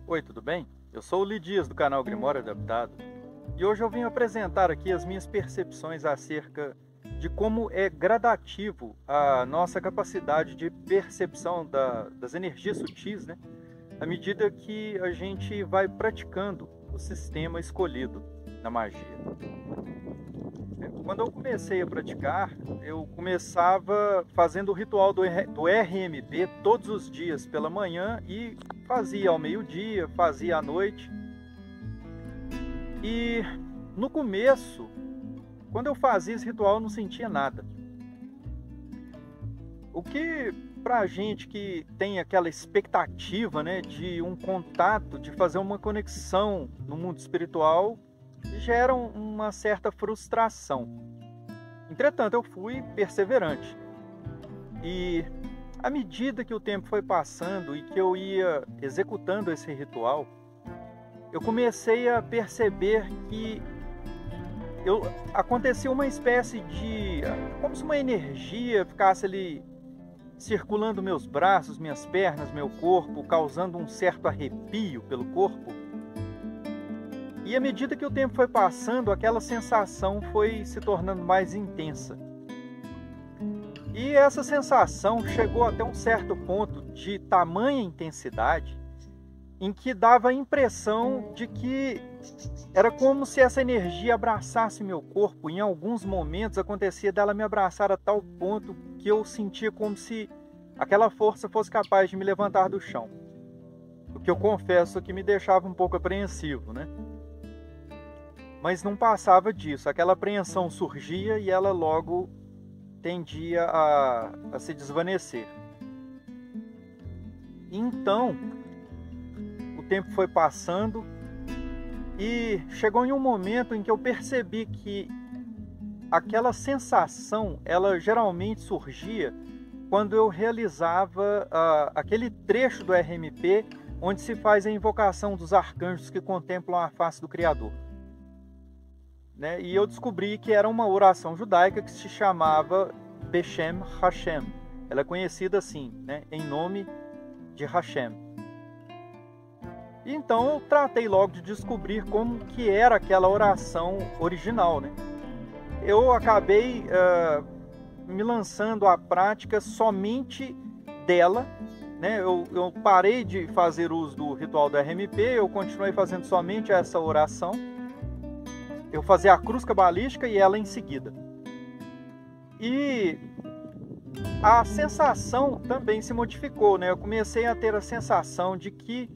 Oi, tudo bem? Eu sou o Li Dias do canal Grimório Adaptado e hoje eu vim apresentar aqui as minhas percepções acerca de como é gradativo a nossa capacidade de percepção das energias sutis, né? À medida que a gente vai praticando o sistema escolhido na magia. Quando eu comecei a praticar, eu começava fazendo o ritual do RMP todos os dias pela manhã e fazia ao meio-dia, fazia à noite. E no começo, quando eu fazia esse ritual, eu não sentia nada. O que pra gente que tem aquela expectativa, né, de um contato, de fazer uma conexão no mundo espiritual, gera uma certa frustração. Entretanto, eu fui perseverante. E à medida que o tempo foi passando e que eu ia executando esse ritual, eu comecei a perceber que acontecia uma espécie de... como se uma energia ficasse ali circulando meus braços, minhas pernas, meu corpo, causando um certo arrepio pelo corpo. E à medida que o tempo foi passando, aquela sensação foi se tornando mais intensa. E essa sensação chegou até um certo ponto de tamanha intensidade em que dava a impressão de que era como se essa energia abraçasse meu corpo. Em alguns momentos acontecia dela me abraçar a tal ponto que eu sentia como se aquela força fosse capaz de me levantar do chão. O que eu confesso que me deixava um pouco apreensivo, né? Mas não passava disso. Aquela apreensão surgia e ela logo tendia a se desvanecer. Então, o tempo foi passando e chegou em um momento em que eu percebi que aquela sensação, ela geralmente surgia quando eu realizava aquele trecho do RMP onde se faz a invocação dos arcanjos que contemplam a face do Criador. Né? E eu descobri que era uma oração judaica que se chamava Beshem Hashem. Ela é conhecida assim, né? Em nome de Hashem. E então eu tratei logo de descobrir como que era aquela oração original, né? Eu acabei me lançando à prática somente dela, né? Eu parei de fazer uso do ritual do RMP, eu continuei fazendo somente essa oração. Eu fazia a cruz cabalística e ela em seguida. E a sensação também se modificou, né? Eu comecei a ter a sensação de que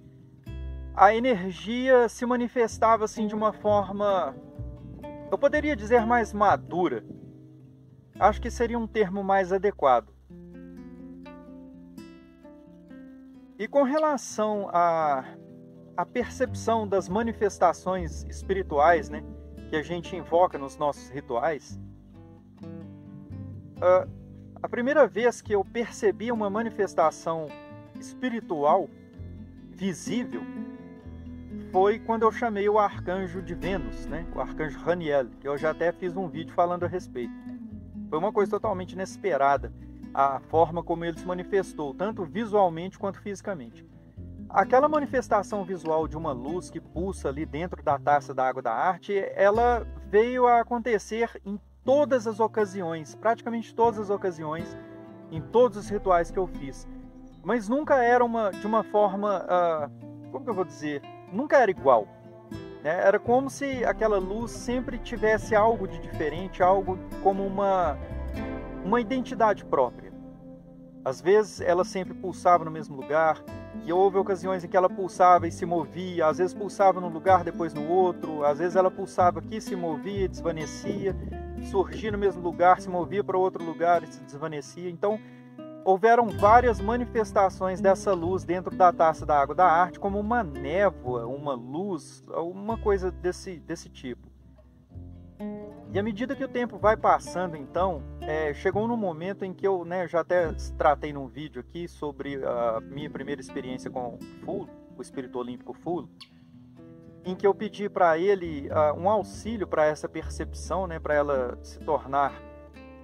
a energia se manifestava assim de uma forma, eu poderia dizer, mais madura. Acho que seria um termo mais adequado. E com relação à percepção das manifestações espirituais, né, que a gente invoca nos nossos rituais, a primeira vez que eu percebi uma manifestação espiritual visível foi quando eu chamei o arcanjo de Vênus, né? O arcanjo Raniel, que eu já até fiz um vídeo falando a respeito. Foi uma coisa totalmente inesperada, a forma como ele se manifestou, tanto visualmente quanto fisicamente. Aquela manifestação visual de uma luz que pulsa ali dentro da taça da água da arte, ela veio a acontecer em todas as ocasiões, praticamente todas as ocasiões, em todos os rituais que eu fiz. Mas nunca era de uma forma, como que eu vou dizer? Nunca era igual. Né? Era como se aquela luz sempre tivesse algo de diferente, algo como uma identidade própria. Às vezes ela sempre pulsava no mesmo lugar, e houve ocasiões em que ela pulsava e se movia, às vezes pulsava num lugar, depois no outro, às vezes ela pulsava aqui, se movia, desvanecia, surgia no mesmo lugar, se movia para outro lugar e se desvanecia. Então, houveram várias manifestações dessa luz dentro da taça da água da arte, como uma névoa, uma luz, uma coisa desse tipo. E à medida que o tempo vai passando, então, chegou num momento em que eu, né, já até tratei num vídeo aqui sobre a minha primeira experiência com Full, o Espírito Olímpico Full, em que eu pedi para ele um auxílio para essa percepção, né, para ela se tornar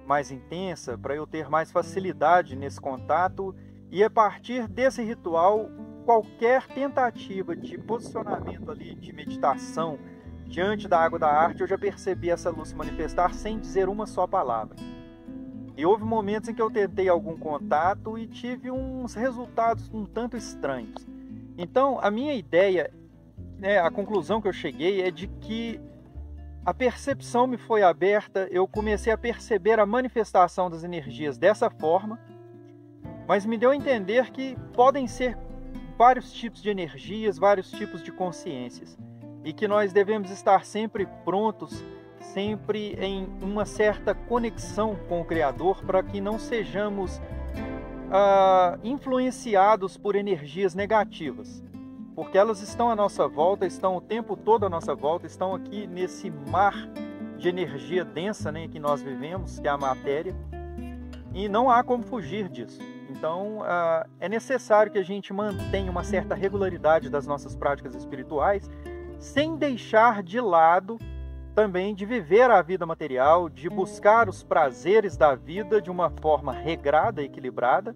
mais intensa, para eu ter mais facilidade nesse contato. E a partir desse ritual, qualquer tentativa de posicionamento ali, de meditação, diante da água da arte, eu já percebi essa luz se manifestar sem dizer uma só palavra. E houve momentos em que eu tentei algum contato e tive uns resultados um tanto estranhos. Então, a minha ideia, a conclusão que eu cheguei é de que a percepção me foi aberta, eu comecei a perceber a manifestação das energias dessa forma, mas me deu a entender que podem ser vários tipos de energias, vários tipos de consciências, e que nós devemos estar sempre prontos, sempre em uma certa conexão com o Criador, para que não sejamos influenciados por energias negativas. Porque elas estão à nossa volta, estão o tempo todo à nossa volta, estão aqui nesse mar de energia densa, né, que nós vivemos, que é a matéria, e não há como fugir disso. Então, é necessário que a gente mantenha uma certa regularidade das nossas práticas espirituais, sem deixar de lado também de viver a vida material, de buscar os prazeres da vida de uma forma regrada, equilibrada.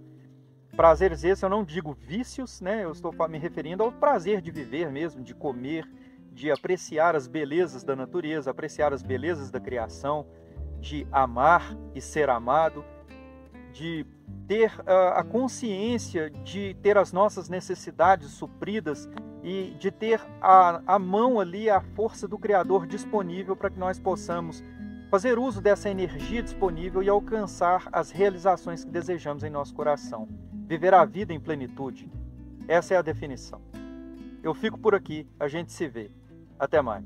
Prazeres esses, eu não digo vícios, né? Eu estou me referindo ao prazer de viver mesmo, de comer, de apreciar as belezas da natureza, apreciar as belezas da criação, de amar e ser amado, de ter a consciência de ter as nossas necessidades supridas e de ter a mão ali, a força do Criador disponível para que nós possamos fazer uso dessa energia disponível e alcançar as realizações que desejamos em nosso coração. Viver a vida em plenitude. Essa é a definição. Eu fico por aqui, a gente se vê. Até mais.